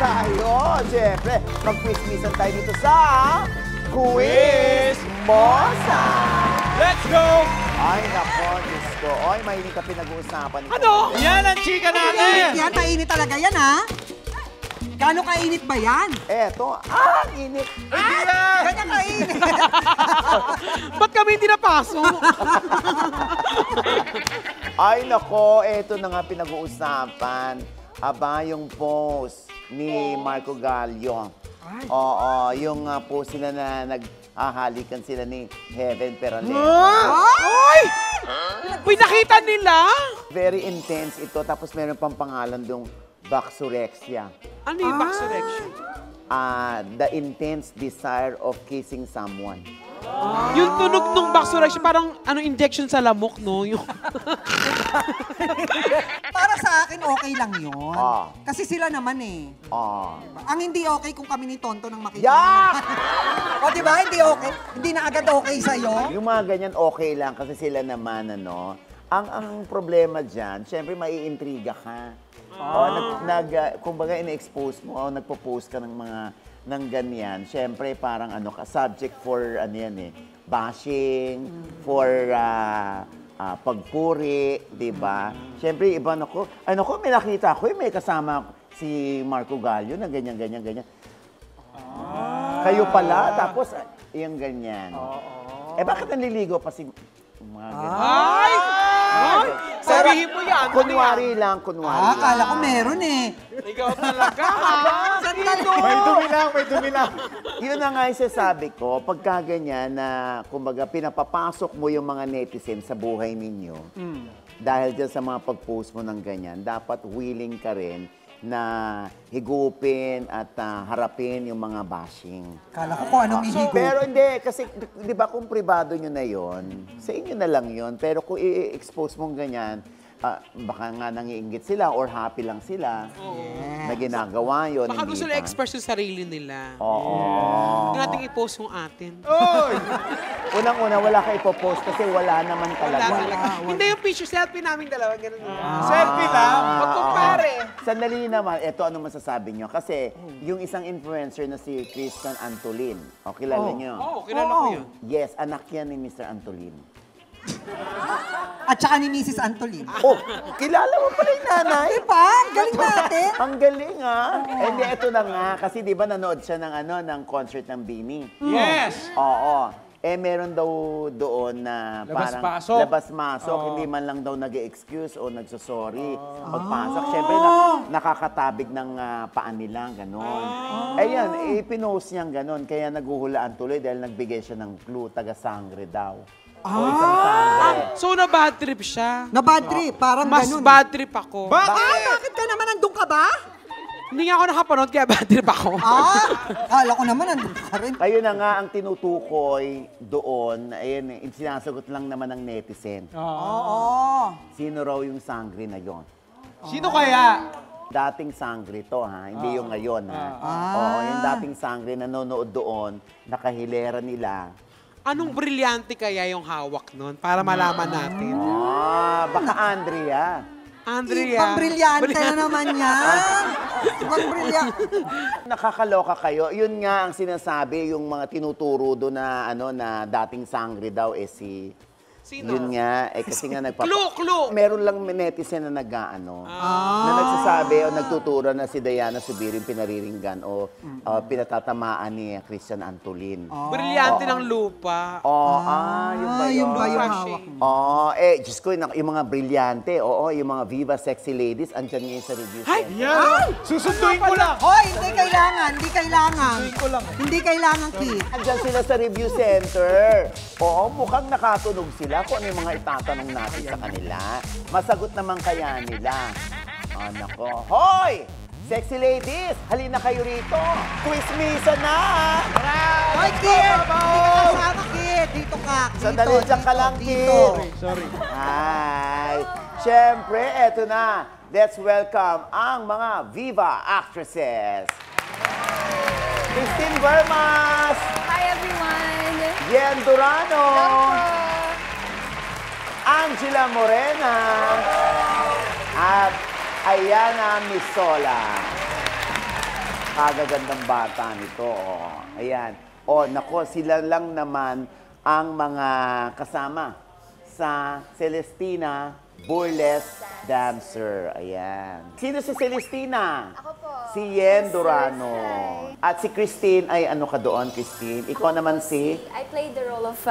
tayo. Siyempre, mag-quiz-quizan tayo dito sa Quiz Mosa. Let's go! Ay, nako, Diyos ko. Ay, mahilig ka pinag-uusapan. Ano? Yan ang chika natin! Mainit yan, mainit talaga yan, ha? Gaano kainit ba yan? Eto, init. Ganyan kainit. Ba't kami hindi napasok? Ay, nako, eto na nga pinag-uusapan. Aba, yung post ni Marco Gallio. Oo, yung post sila na naghahalikan sila ni Heaven Peraleta. Ay! Pinakita nila? Very intense ito. Tapos meron pang pangalan dong Baxorexia. Ano yung Baxorection? The intense desire of kissing someone. Yung tunog ng Baxorection, parang injection sa lamok, no? Yung... Para sa akin, okay lang yun. Ah. Kasi sila naman eh. Ang hindi okay kung kami ni Tonto nang makita. Yak! O diba, hindi okay. Hindi na agad okay sa'yo. Yung mga ganyan, okay lang kasi sila naman, ano. Ang problema dyan, syempre maiintriga ka. Kumbaga, ina-expose mo, nagpo-post ka ng mga ng ganyan. Syempre, parang subject for, bashing, for pagpuri, di ba? Syempre, iba may nakita ko, may kasama si Marco Gallio na ganyan. Kayo pala, tapos yung ganyan. Bakit naliligo pa si mga ganyan? Ay! Sabihin mo yan. Kunwari lang. Akala ko meron eh. Ikaw talaga, ha? May dumi lang. Yun na nga yung sasabi ko, pagka ganyan na, kumbaga, pinapapasok mo yung mga netizen sa buhay ninyo, dahil dyan sa mga pag-post mo ng ganyan, dapat willing ka rin na higupin at harapin yung mga bashing. Akala ko kung anong ihigupin. Pero hindi, kasi di ba kung pribado nyo na yon, sa inyo na lang yon. Pero kung i-expose mong ganyan, baka nga nangiinggit sila or happy lang sila na ginagawa yun. Baka gusto nila express yung sarili nila. Oo. Hindi natin i-post yung atin. Unang-una, wala ka ipopost kasi wala naman talaga. Hindi yung picture, selfie namin dalawa. Ganun. Selfie lang? Magkumpare. Sandali naman, ito ano masasabi nyo? Kasi yung isang influencer na si Christian Antolin, kilala nyo? Oo, kilala ko yun. Yes, anak yan ni Mr. Antolin. At saka ni Mrs. Antolin. Kilala mo pala yung nanay? Diba? Galing natin. Ang galing, Hindi, ito na nga. Kasi di ba nanood siya ng concert ng Bini? Yes! Oo. Meron daw doon na Labas-pasok. labas-masok, hindi man lang daw nag-excuse o nagsosorry pagpasok. Siyempre, nakakatabig ng paan nila, gano'n. Ayan, ipinost niyang gano'n, kaya naguhulaan tuloy dahil nagbigay siya ng clue, taga-sangre daw. O isang sangre. So, na-bad trip siya. Na bad trip, parang Mas ganun. bad trip ako. Bakit ka naman nandun ka ba? Hindi nga ako nakapanood, kaya bad trip ako. Akala ko naman nandun ka rin. Kayo na nga ang tinutukoy doon, ayun, sinasagot lang naman ng netizen. Oo. Sino raw yung sangre na yon? Sino kaya? Dating sangre to, hindi yung ngayon, Oo, yung dating sangre nanonood doon, nakahilera nila. Anong brilyante kaya yung hawak nun para malaman natin? Baka Andrea. Ibang brilyante na naman yan. Ibang brilyante. Nakakaloka kayo. Yun nga ang sinasabi, yung mga tinuturo doon na, na dating sangre daw, si... Sino? Yun nga, kasi nga Clue! Meron lang netizen na na nagsasabi o nagtuturo na si Diana Subirin pinariringgan o pinatatamaan ni Christian Antolin. Brilyante ng lupa. Yung ba yun? Yung hawak mo. Diyos ko, yung mga brilyante, yung mga Viva Sexy Ladies, andyan ngayon sa review center. Yan! Susunduin ko lang! Hoy, hindi kailangan. Susunduin ko lang. Hindi kailangan, Keith. Andyan sila sa review center. Mukhang nakatunog sila kung ano yung mga itatanong natin sa kanila. Masagot naman kaya nila. Nako. Hoy! Sexy ladies, halina kayo rito. Quiz misa na! Hoy, Keith! Hindi ka kasama, Keith. Dito ka. Sandali, dyan ka lang, Keith. Sorry. Hi! Siyempre, eto na. Let's welcome ang mga Viva actresses. Christine Vermas! Hi, everyone! Jen Durano! Hello. Angela Morena! At Ayana Misola. Kagagandang bata nito. Oh. Ayan. O, nako, sila lang naman ang mga kasama sa Celestina Burlesque Dancer. Ayan. Sino si Celestina? Ako po. Si Yen Durano. At si Christine, ay ano ka doon, Christine? Ikaw naman si? I played the role of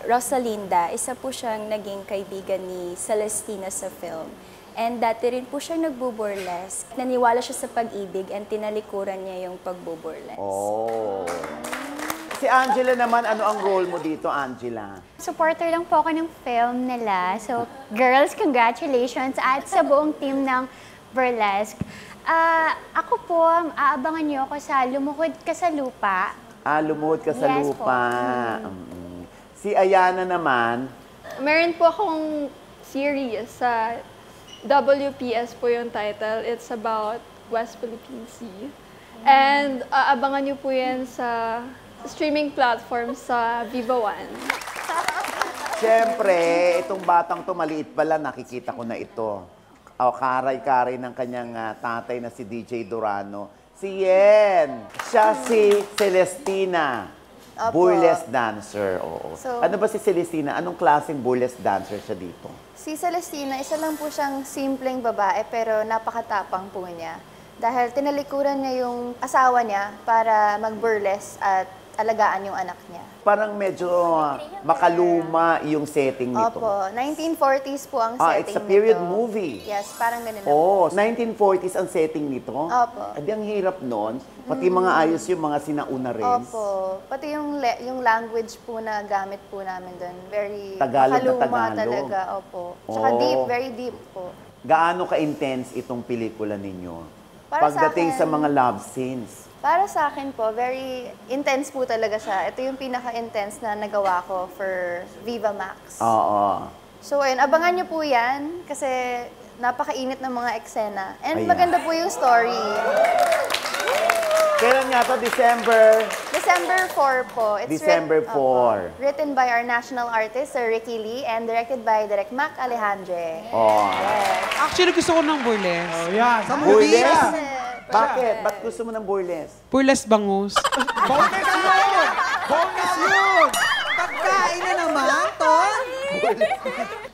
Rosalinda. Isa po siyang naging kaibigan ni Celestina sa film. And dati rin po siyang nagbuburlesque. Naniwala siya sa pag-ibig and tinalikuran niya yung pagbuburlesque. Oh. Si Angela naman, ano ang role mo dito, Angela? Supporter lang po ako ng film nila. So, girls, congratulations. At sa buong team ng Burlesque. Ako po, aabangan niyo ako sa Lumuhod Ka sa Lupa. Lumuhod ka sa Yes po. lupa. Si Ayana naman, Meron po akong series sa WPS po yung title. It's about West Philippine Sea. And abangan niyo po yan sa streaming platform sa Viva One. siyempre, itong batang to, maliit pala, nakikita ko na ito. Karay-karay ng kanyang tatay na si DJ Durano. Si Yen. Siya si Celestina. Opo. Burlesque dancer. Oo. So- Ano ba si Celestina? Anong klaseng burlesque dancer siya dito? Si Celestina, isa lang po siyang simpleng babae pero napakatapang po niya. Dahil tinalikuran niya yung asawa niya para mag-burlesque at alagaan yung anak niya. Parang medyo makaluma yung setting nito. Opo, 1940s po ang setting it's a period nito. movie. Yes, parang ganun na po. Oh, 1940s ang setting nito? Opo. Adi ang hirap nun. Pati mga ayos yung mga sinauna rin. Opo. Pati yung language po na gamit po namin doon. Very Tagalog na makaluma Tagalog. talaga. Opo. Tsaka Oh. deep, very deep po. Gaano ka-intense itong pelikula ninyo? Para Pagdating sa sa akin- mga love scenes. Para sa akin po, very intense po talaga siya. Ito yung pinaka-intense na nagawa ko for Viva Max. Oo. So, ayun, abangan niyo po yan kasi napakainit ng mga eksena. And Ayan. maganda po yung story. Kailan nga to? December? December 4 po. December 4. Written by our national artist, Sir Ricky Lee, and directed by Direk Mac Alejandre. Oh. Actually, gusto ko ng burlesque. Oh, yan. Sa movie. Burlesque? Bakit? Ba't gusto mo ng burlesque? Burlesque bangus. Bonus yun! Bonus yun! Pagkain na naman, Ton.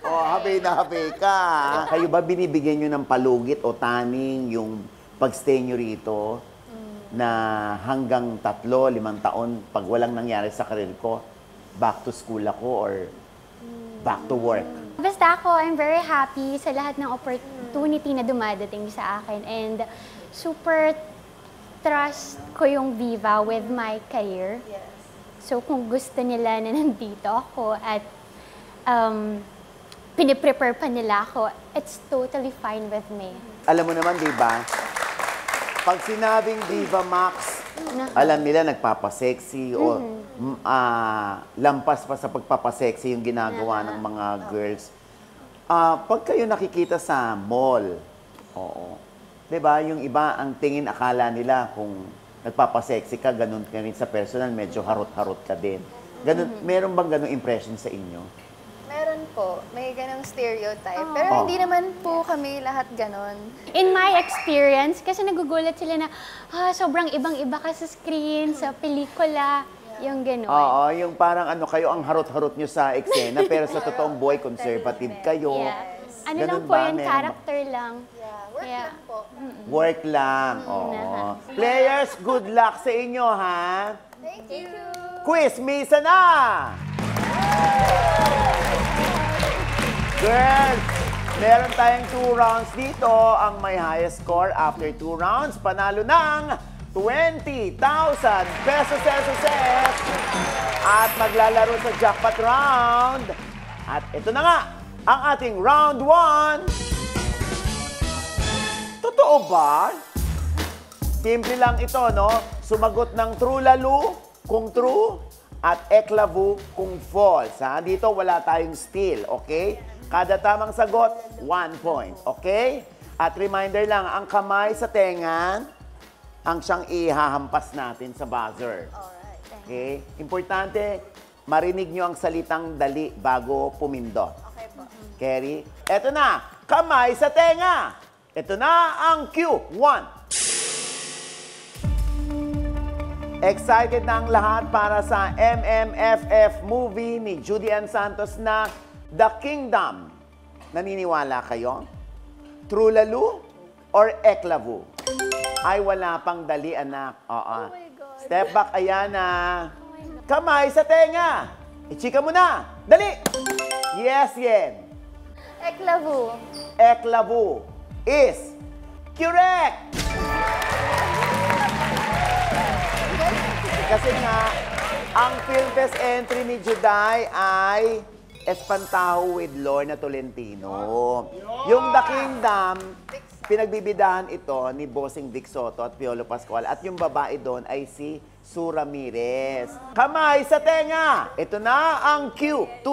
Habi na habi ka. Kayo ba binibigyan nyo ng palugit o taning yung pagstay nyo rito na hanggang 3-5 taon, pag walang nangyari sa karir ko, back to school ako or back to work? Basta ako, I'm very happy sa lahat ng opportunity na dumadating sa akin. And super trust ko yung Viva with my career. So kung gusto nila na nandito ako at piniprepare pa nila ako, it's totally fine with me. Alam mo naman, di ba? Pag sinabing Viva Max, alam nila nagpapasexy o lampas pa sa pagpapasexy yung ginagawa ng mga girls. Pag kayo nakikita sa mall, oo, di ba, yung iba ang tingin, akala nila kung nagpapasexy ka, ganun ka rin sa personal, medyo harot-harot ka din. Ganun, meron bang ganung impression sa inyo? Meron po. May ganong stereotype. Pero hindi naman po kami lahat ganon. In my experience, kasi nagugulat sila na, sobrang ibang-iba ka sa screen, sa pelikula, yung gano'n. Oo, yung parang ano, kayo ang harot-harot nyo sa eksena, pero sa totoong buhay, conservative kayo. Yes. Ano Ganun lang po ba? yun, Meron ba? character lang. Work Yeah. lang po. Work lang. Oo. Players, good luck sa inyo, ha? Thank you. Quiz, misa na! Girls, meron tayong 2 rounds dito. Ang may highest score after 2 rounds, panalo ng 20,000 pesos. At maglalaro sa jackpot round. At ito na nga, ang ating round 1. Totoo ba? Simple lang ito, no? Sumagot ng true lalo kung true at eklavu kung false. Ha? Dito wala tayong steal, okay? Kada tamang sagot, 1 point, okay? At reminder lang, ang kamay sa tenga, ang siyang ihahampas natin sa buzzer. Okay? Importante, marinig nyo ang salitang dali bago pumindot. Okay po. Kerry, eto na, kamay sa tenga. Ito na ang cue. 1. Excited na ang lahat para sa MMFF movie ni Judy Ann Santos na The Kingdom. Naniniwala kayo? True Lalu or Eklavu? Ay, wala pang dali, anak. Oo. Step back, Ayana. Kamay sa tenga. Ichika mo na. Dali! Yes, Yen. Eklavu. Eklavu is correct! Kasi nga, ang Film Fest entry ni Juday ay Espantaho with Lorna Tolentino. Yung The Kingdom, pinagbibidahan ito ni Bossing Vic Soto at Piolo Pascual. At yung babae doon ay si Sue Ramirez. Kamay sa tenga! Ito na ang Q2.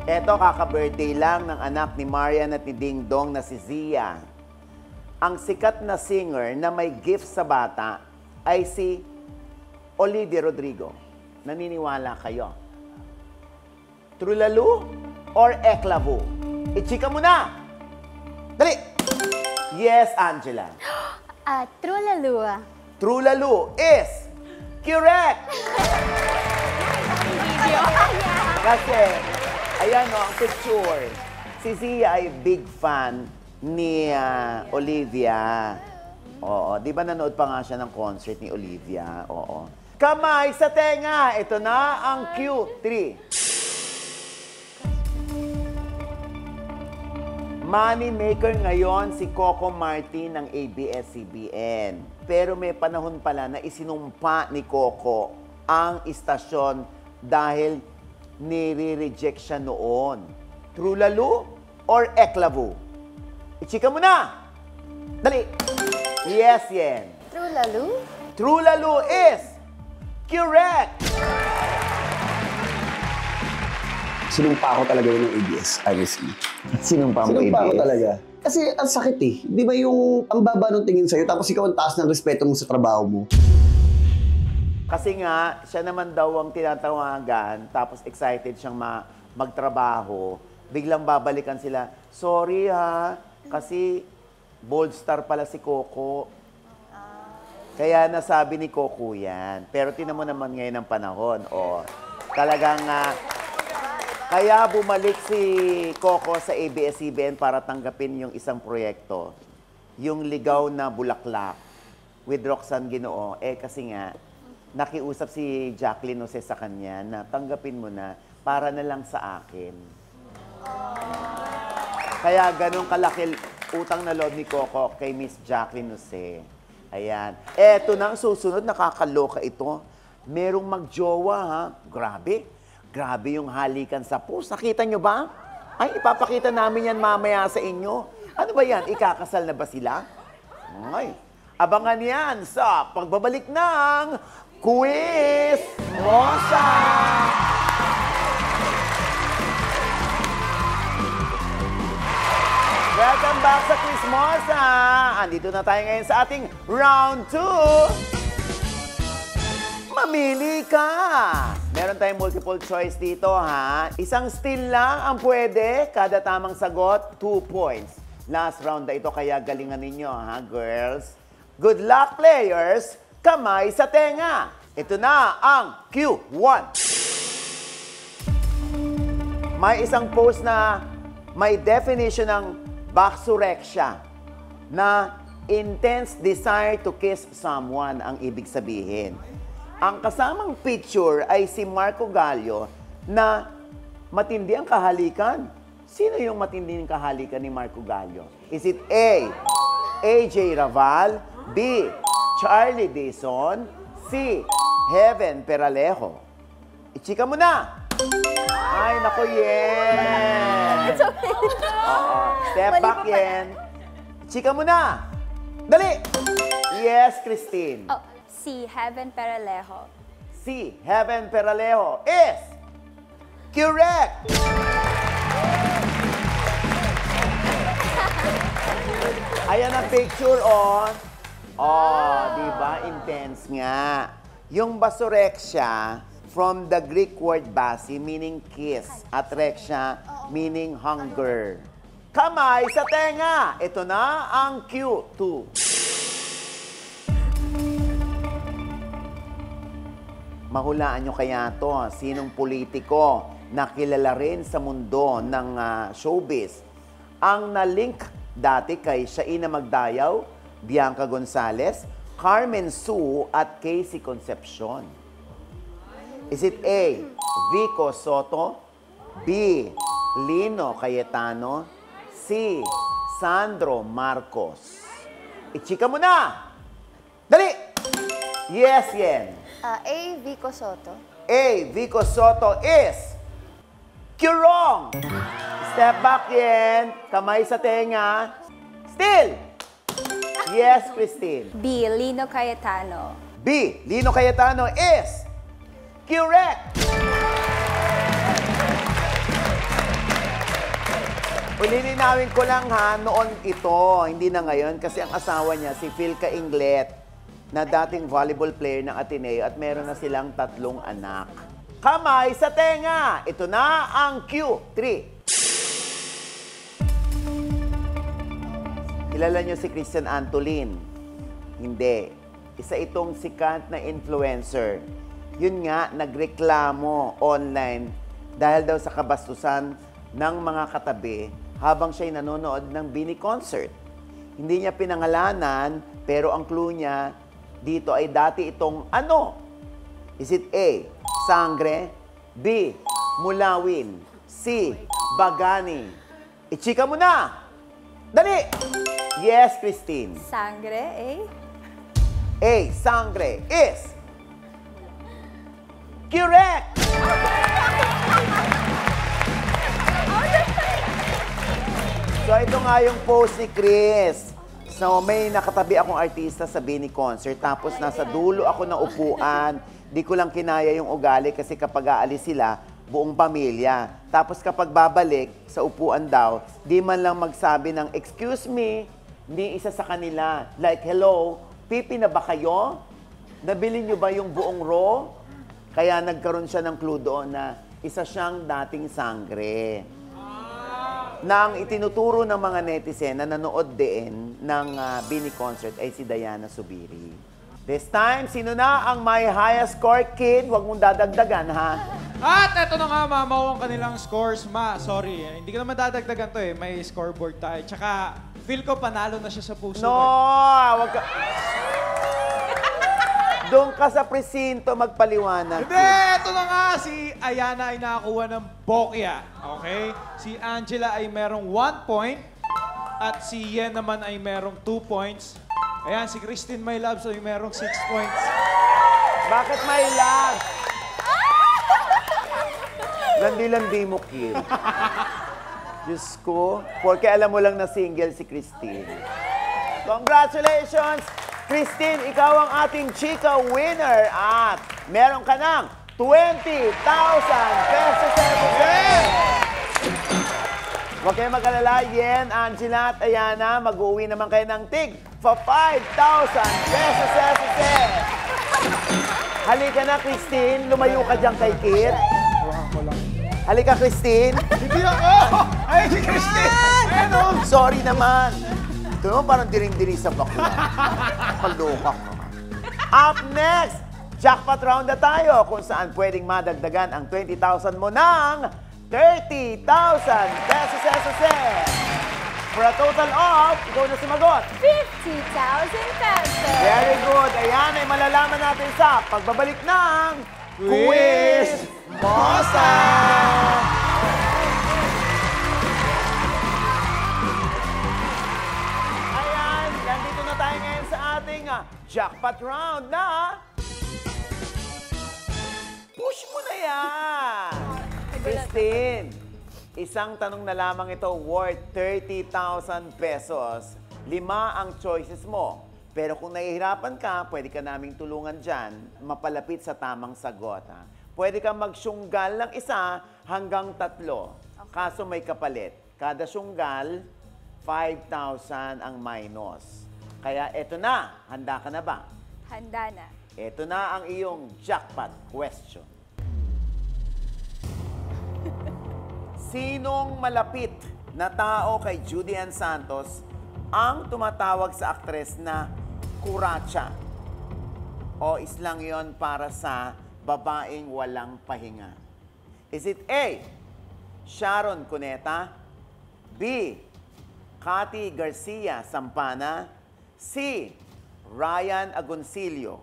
Ito, kaka-birthday lang ng anak ni Marian at ni Ding Dong na si Zia. Ang sikat na singer na may gift sa bata ay si Olivia Rodrigo. Naniniwala kayo? True Lalu or Eklavu? Ichika mo na! Dali! Yes, Angela. True Lalu. True Lalu is correct! Kasi, ayan o, ang picture. Si Zia ay big fan ni Olivia. Oo, di ba nanood pa nga siya ng concert ni Olivia? Oo. Kamay sa tenga! Ito na ang Q3. Money maker ngayon si Coco Martin ng ABS-CBN. Pero may panahon pala na isinumpa ni Coco ang istasyon dahil nire-reject siya noon. True Lalu or Eklavu? Ichika mo na! Dali! Yes, Yen. True Lalu. True Lalu is correct! Sinumpa ko talaga yun ng ABS-CBN. Sinumpa mo Sinumpa ko ABS? talaga. Kasi ang sakit eh. Di ba yung ang baba ng tingin sa'yo, tapos ikaw ang taas ng respeto mo sa trabaho mo. Kasi nga, siya naman daw ang tinatawagan, tapos excited siyang magtrabaho. Biglang babalikan sila, sorry ha, kasi bold star pala si Coco. Kaya nasabi ni Coco yan. Pero tinan mo naman ngayon ang panahon. O, talagang, kaya bumalik si Coco sa ABS-CBN para tanggapin yung isang proyekto. Yung Ligaw na Bulaklak with Roxanne Ginoo. Kasi nga, nakiusap si Jacqueline Jose sa kanya na tanggapin mo na para na lang sa akin. Kaya ganun kalaki utang na loob ni Coco kay Miss Jacqueline Jose. Ayan. Eto na ang susunod, nakakaloka ito. Merong magjowa, ha? Grabe. Grabe yung halikan sa post. Nakita nyo ba? Ay, ipapakita namin yan mamaya sa inyo. Ano ba yan? Ikakasal na ba sila? Ay, abangan yan sa pagbabalik ng Quiz Mosa! Welcome back sa Quiz Mosa! Andito na tayo ngayon sa ating Round 2. Mamili ka! Meron tayong multiple choice dito, ha? Isang still lang ang pwede. Kada tamang sagot, 2 points. Last round na ito, kaya galingan ninyo, ha, girls? Good luck, players! Kamay sa tenga! Ito na ang Q1. May isang post na may definition ng baxurexia na intense desire to kiss someone ang ibig sabihin. Ang kasamang picture ay si Marco Gallio na matindi ang kahalikan. Sino yung matinding kahalikan ni Marco Gallio? Is it A, AJ Raval, B, Charlie Dizon, C, Heaven Peralejo? Ichika mo na! Ay, naku, Yen! It's okay. Oo. Step Mali back, pa pala. Yen. Chika mo na! Dali! Yes, Christine. Oh, si Heaven Peralejo. Si Heaven Peralejo is correct! Ayan ang picture, oh. Oh, di ba? Intense nga. Yung basurexia, from the Greek word basi, meaning kiss, at rexia, meaning hunger. Kamay sa tenga! Ito na ang Q2. Mahulaan nyo kaya to. Sinong politiko na kilala rin sa mundo ng showbiz ang na-link dati kay Shaina Magdayaw, Bianca Gonzalez, Carmen Sue at Casey Concepcion? Is it A, Vico Soto, B, Lino Cayetano, C, Sandro Marcos? Ichika mo na! Dali! Yes, Yen. A, Vico Soto. A, Vico Soto is wrong. Step back, Yen. Kamay sa tenga. Still. Yes, Christine. B. Lino Cayetano. B, Lino Cayetano is correct. Ulilinawin ko lang ha, noon ito, hindi na ngayon, kasi ang asawa niya, si Phil Cainglet, na dating volleyball player ng Ateneo at meron na silang 3 anak. Kamay sa tenga! Ito na ang Q3. Kilala niyo si Christian Antolin? Hindi. Isa itong sikat na influencer. Yun nga, nagreklamo online dahil daw sa kabastusan ng mga katabi habang siya'y nanonood ng Bini concert. Hindi niya pinangalanan, pero ang clue niya dito ay dati itong ano? Is it A, sangre? B, mulawin? C, bagani? Ichika mo na! Dali! Yes, Christine. Sangre, eh? A, sangre is correct! So, ito nga yung post ni Chris. So, may nakatabi akong artista sa Bini concert, tapos nasa dulo ako ng upuan. Di ko lang kinaya yung ugali kasi kapag aalis sila, buong pamilya. Tapos kapag babalik sa upuan daw, di man lang magsabi ng, excuse me, ni isa sa kanila. Like, hello, pipi na ba kayo? Nabili nyo ba yung buong row? Kaya nagkaroon siya ng clue doon na isa siyang dating sangre. Na ang itinuturo ng mga netizen na nanood din ng Bini concert ay si Diana Subiri. This time, sino na ang may highest score, kid? Huwag mong dadagdagan, ha? At eto na nga, mamaw ang kanilang scores, ma. Sorry, hindi ko naman dadagdagan to eh. May scoreboard tayo. Tsaka, feel ko panalo na siya sa puso. No! Wag ka... Doon ka sa presinto magpaliwanag. Hindi! Ito na nga! Si Ayana ay nakakuha ng bokya. Okay? Si Angela ay merong 1 point. At si Yen naman ay merong 2 points. Ayan, si Christine My Loves ay merong 6 points. Bakit may lag? Landi-landi mo, kid. Diyos ko. Porque alam mo lang na single si Christine. Congratulations! Christine, ikaw ang ating chika winner at meron ka ng 20,000 pesos. Huwag kayo mag-alala, Yen, Angela at Ayana, mag-uwi naman kayo ng tig for 5,000 pesos. Halika na, Christine. Lumayo ka dyan kay Kit. Halika, Christine. Hindi ako! Ay, si Christine! Ano? Sorry naman. Ito naman parang diring-diri sa bakla. Paloka ka. Up next, jackpot round na tayo kung saan pwedeng madagdagan ang 20,000 mo ng 30,000 pesos. For a total of, ikaw na sumagot. 50,000 pesos. Very good. Ayan ay malalaman natin sa pagbabalik ng Quiz Mosa! Ayan, nandito na tayo ngayon sa ating jackpot round na push mo na yan! Christine, isang tanong na lamang ito worth 30,000 pesos. 5 ang choices mo. Pero kung nahihirapan ka, pwede ka naming tulungan dyan, mapalapit sa tamang sagot. Ha? Pwede kang magsyunggal ng 1 hanggang 3. Kaso may kapalit. Kada syunggal, 5,000 ang minus. Kaya eto na, handa ka na ba? Handa na. Eto na ang iyong jackpot question. Sinong malapit na tao kay Judy Ann Santos ang tumatawag sa aktres na Kuracha? O islang yon para sa babaeng walang pahinga? Is it A, Sharon Cuneta, B, Cathy Garcia Sampana, C, Ryan Agoncillo,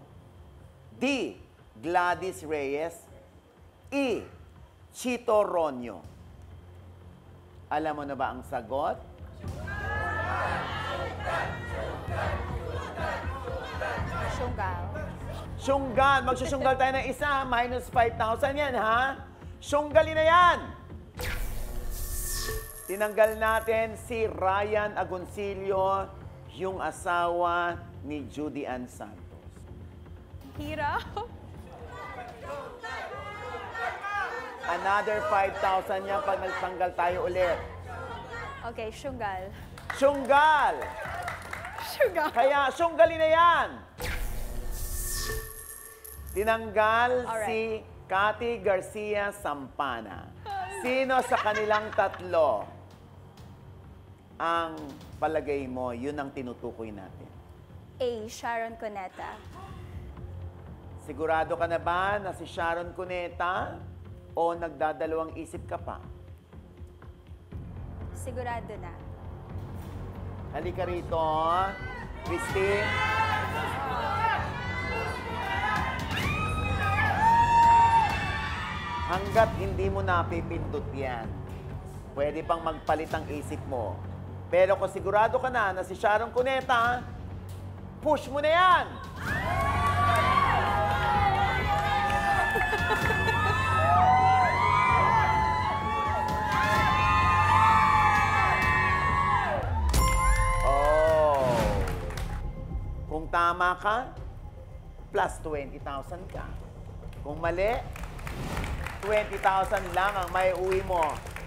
D, Gladys Reyes, E, Chito Ronyo? Alam mo na ba ang sagot? Syunggal. Syunggal. Magsusyunggal tayo ng isa. Minus 5,000 yan, ha? Syunggalin na yan! Tinanggal natin si Ryan Agoncillo, yung asawa ni Judy Ann Santos. Hirap. Another 5,000 yan pag nagtanggal tayo ulit. Okay, syunggal. Syunggal! Syunggal. Kaya syunggalin na yan! Tinanggal Alright. si Cathy Garcia Sampana. Sino sa kanilang tatlo ang palagay mo, yun ang tinutukoy natin? A, Sharon Cuneta. Sigurado ka na ba na si Sharon Cuneta o nagdadalawang isip ka pa? Sigurado na. Halika rito, Christine. Hanggat hindi mo napipindot yan, pwede pang magpalit ang isip mo. Pero kung sigurado ka na si Sharon Cuneta, push mo na yan! Oh. Kung tama ka, plus 20,000 ka. Kung mali, 20,000 lang ang may uwi mo.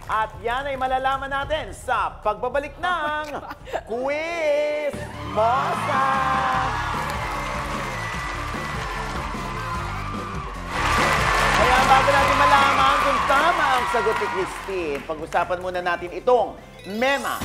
At yan ay malalaman natin sa pagbabalik ng Quiz Mosa! Kaya bago natin malaman kung tama ang sagot ni Christine, pag-usapan muna natin itong mema.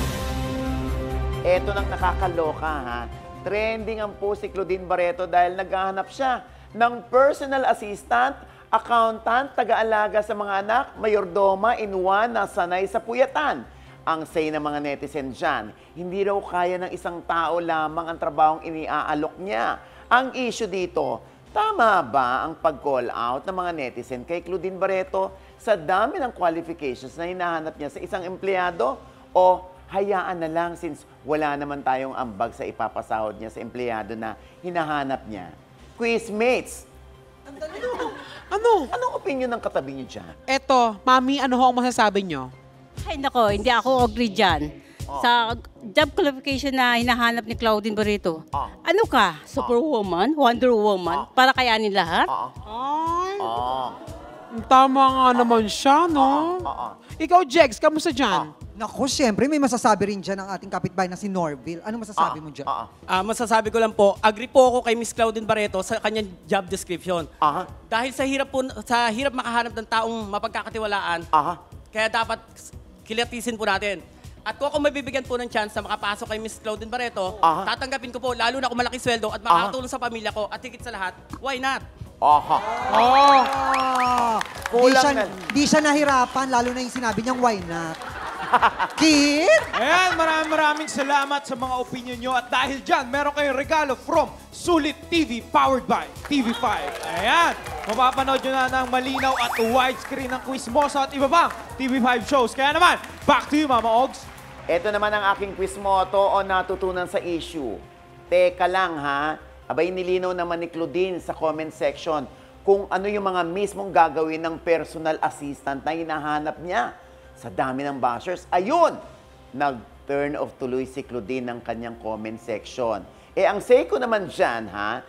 Eto nang nakakaloka, ha? Trending ang po si Claudine Barreto dahil naghahanap siya ng personal assistant, accountant, taga-alaga sa mga anak, mayordoma, inuwan na sanay sa puyatan. Ang say ng mga netizen dyan, hindi raw kaya ng isang tao lamang ang trabahong iniaalok niya. Ang issue dito, tama ba ang pag-call out ng mga netizen kay Claudine Barreto sa dami ng qualifications na hinahanap niya sa isang empleyado? O hayaan na lang since wala naman tayong ambag sa ipapasahod niya sa empleyado na hinahanap niya? Quizmates! Ano? Anong opinion ng katabi niyo dyan? Eto, Mami, ano ho ang masasabi nyo? Ay nako, hindi ako agree dyan. Sa job qualification na hinahanap ni Claudine Barreto. Ano ka? Superwoman? Wonder Woman? Para kayanin lahat? Ay, tama nga naman siya, no? Ikaw, Jegs, kamusta dyan? Naku, siyempre, may masasabi rin dyan ang ating kapitbahay na si Norville. Ano masasabi mo dyan? Masasabi ko lang po, agree po ako kay Miss Claudine Barreto sa kanyang job description. Dahil sa hirap makahanap ng taong mapagkakatiwalaan, kaya dapat kilatisin po natin. At kung ako mabibigyan po ng chance na makapasok kay Miss Claudine Barreto, tatanggapin ko po, lalo na kung malaki sweldo at makakatulong sa pamilya ko at higit sa lahat, why not? Di siya nahirapan, lalo na yung sinabi niyang why not. Kid? Ayan, maraming salamat sa mga opinion nyo. At dahil dyan, meron kayong regalo from Sulit TV powered by TV5. Ayan, mapapanood nyo na ng malinaw at widescreen ng Quiz Mosa at iba pang TV5 shows. Kaya naman, back to you, Mama Ogs. Ito naman ang aking quiz motto o natutunan sa issue. Teka lang, ha? Abay, nilinaw naman ni Claudine sa comment section kung ano yung mga mismong gagawin ng personal assistant na hinahanap niya. Sa dami ng bashers, ayun, nag-turn off tuloy si Claudine ng kanyang comment section. Ang say ko naman dyan, ha,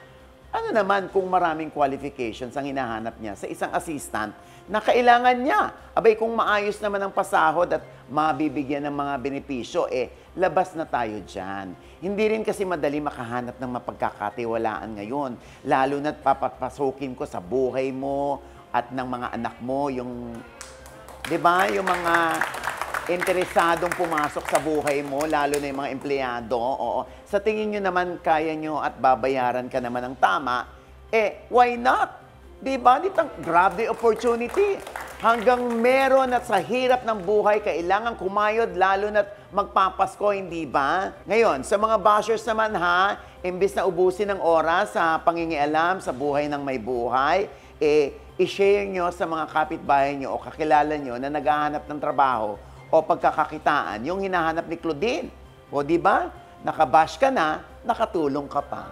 ano naman kung maraming qualifications ang hinahanap niya sa isang assistant na kailangan niya? Abay, kung maayos naman ang pasahod at mabibigyan ng mga benepisyo, labas na tayo dyan. Hindi rin kasi madali makahanap ng mapagkakatiwalaan ngayon. Lalo na't papapasukin ko sa buhay mo at ng mga anak mo, yung... Di ba? Yung mga interesadong pumasok sa buhay mo, lalo na yung mga empleyado. Oo. Sa tingin nyo naman, kaya nyo at babayaran ka naman ng tama, why not? Di ba? Grab the opportunity. Hanggang meron at sa hirap ng buhay, kailangan kumayod, lalo na't magpapasko, hindi ba? Ngayon, sa mga bashers naman ha, imbis na ubusin ng oras sa pangingialam sa buhay ng may buhay, i-share nyo sa mga kapitbahay nyo o kakilala nyo na naghahanap ng trabaho o pagkakakitaan, yung hinahanap ni Claudine. O di ba? Nakabash ka na, nakatulong ka pa.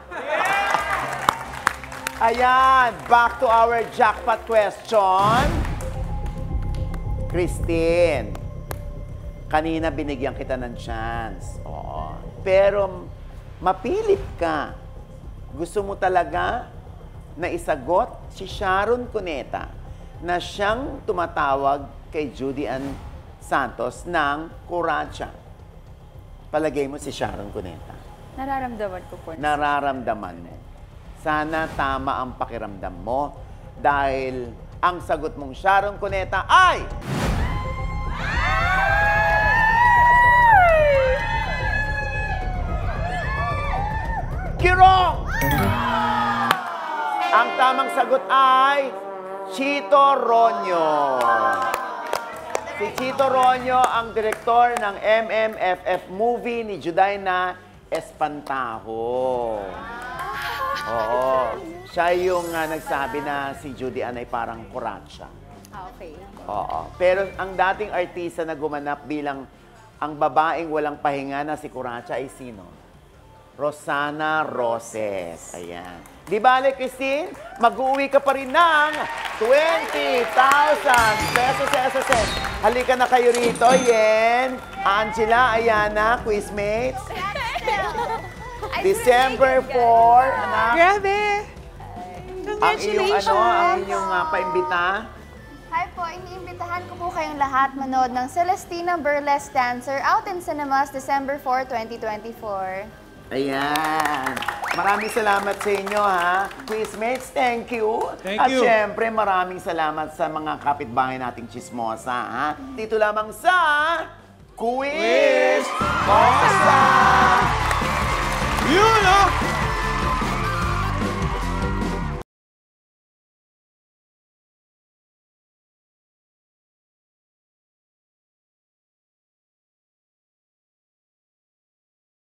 Ayan, back to our jackpot question. Christine, kanina binigyan kita ng chance. Oo. Pero mapilit ka. Gusto mo talaga na isagot si Sharon Cuneta na siyang tumatawag kay Judy Ann Santos ng Kuracha. Palagay mo si Sharon Cuneta. Nararamdaman ko po. Nararamdaman mo. Sana tama ang pakiramdam mo dahil ang sagot mong Sharon Cuneta ay... Kirong! Ang tamang sagot ay Chito Ronyo. Si Chito Ronyo ang direktor ng MMFF movie ni Judaina Espantajo. Oo. Siya yung nagsabi na si Judy Ann ay parang Kuracha. Okay. Oo. Pero ang dating artista na gumanap bilang ang babaeng walang pahinga na si Kuracha ay sino? Rosana Roses. Ayan. Di bale, Christine, mag-uwi ka pa rin ng 20,000 pesos. Halika na kayo rito, Yen. Angela, Ayana, quizmates. December 4, anak. Grabe! Congratulations! Ang inyong paimbita. Hi po, iniimbitahan ko po kayong lahat manood ng Celestina Burlesque Dancer out in cinemas December 4, 2024. Ayan. Maraming salamat sa inyo, ha? Quizmates, thank you. Thank At you. syempre, maraming salamat sa mga kapitbahay nating chismosa, ha? Dito lamang sa Quiz Mosa! Yun, oh!